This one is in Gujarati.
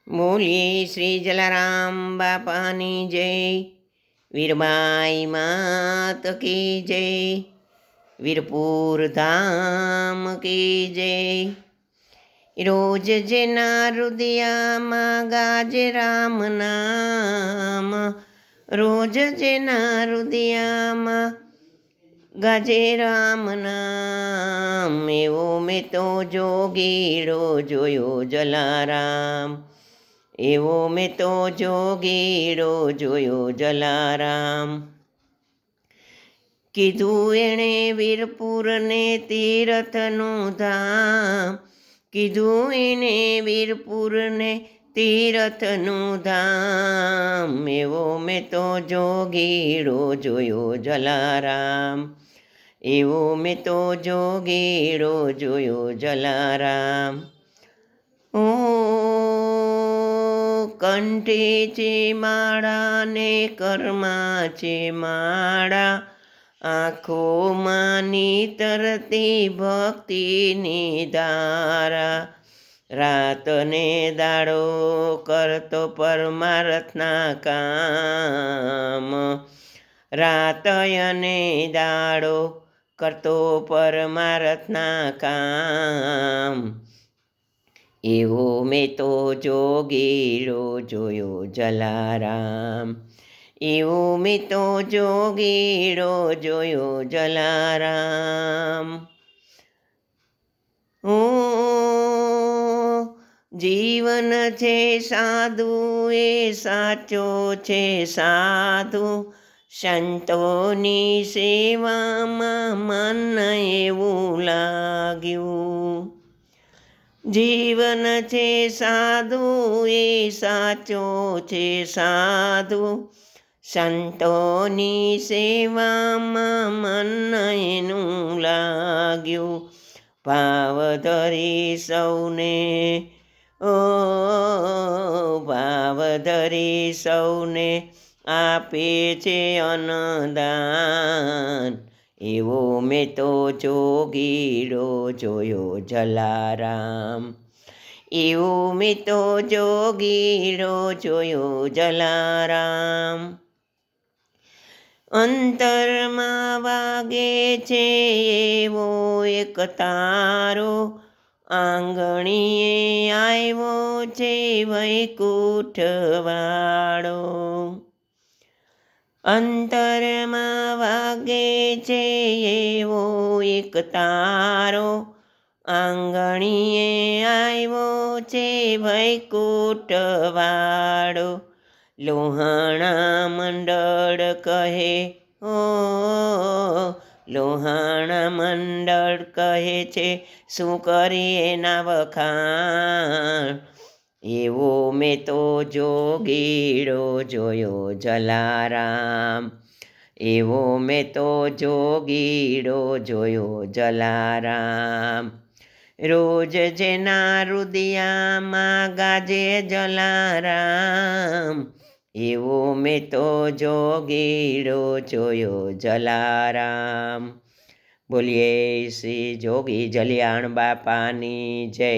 બોલીએ શ્રી જલારામ બાપાની જય, વીરબાઈ માત કી જય, વીરપુર ધામ કી જય। રોજ જેના હૃદયામાં ગાજે રામ નામ, રોજ જેના હૃદયામાં ગાજે રામ નામ, એવો મેં તો જોગીડો જોયો જલારામ, એવો મેં તો જોગીડો જોયો જલારામ। કીધું એણે વીરપુરને તીરથનું ધામ, કીધું એણે વીરપુરને તીરથનું ધામ, એવો મેં તો જોગીડો જોયો જલારામ, એવો મેં તો જોગીડો જોયો જલારામ। ઓ કંઠે છે માળા ને કરમાં છે માળા, આંખોમાં નીતરતી ભક્તિની ધારા, રાત ને દાડો કરતો પરમાર્થના કામ, રાત અને દાડો કરતો પરમાર્થના કામ, એવો મેં તો જોગીડો જોયો જલારામ, એવો મેં તો જોગીડો જોયો જલારામ। ઓ જીવન છે સાધુ એ સાચો છે સાધુ, સંતોની સેવામાં મન એવું લાગ્યું। જીવન છે સાધુ એ સાચો છે સાધુ, સંતોની સેવામાં મન એનું લાગ્યું। ભાવ ધરી સૌને ભાવ ધરી સૌને આપે છે અન્નદાન, એવો મેં તો જોગીડો જોયો જલારામ, એવો મેં તો જોગીડો જોયો જલારામ। અંતરમાં વાગે છે એવો એક તારો, આંગણીએ આવ્યો છે વૈકુંઠવાળો, અંતરમાં વાગે છે એવો એક તારો, આંગણીએ આવ્યો છે વૈકુંઠવાળો। લોહાણા મંડળ કહે લોહાણા મંડળ કહે છે શું કરીએ એના વખાણ, એવો મેં તો જોગીડો જોયો જલારામ, એવો મેં તો જોગીડો જોયો જલારામ। રોજ જેના હૃદયામાં ગાજે જલારામ, એવો મેં તો જોગીડો જોયો જલારામ। બોલીએ શ્રી જોગી જલિયાણ બાપાની જય।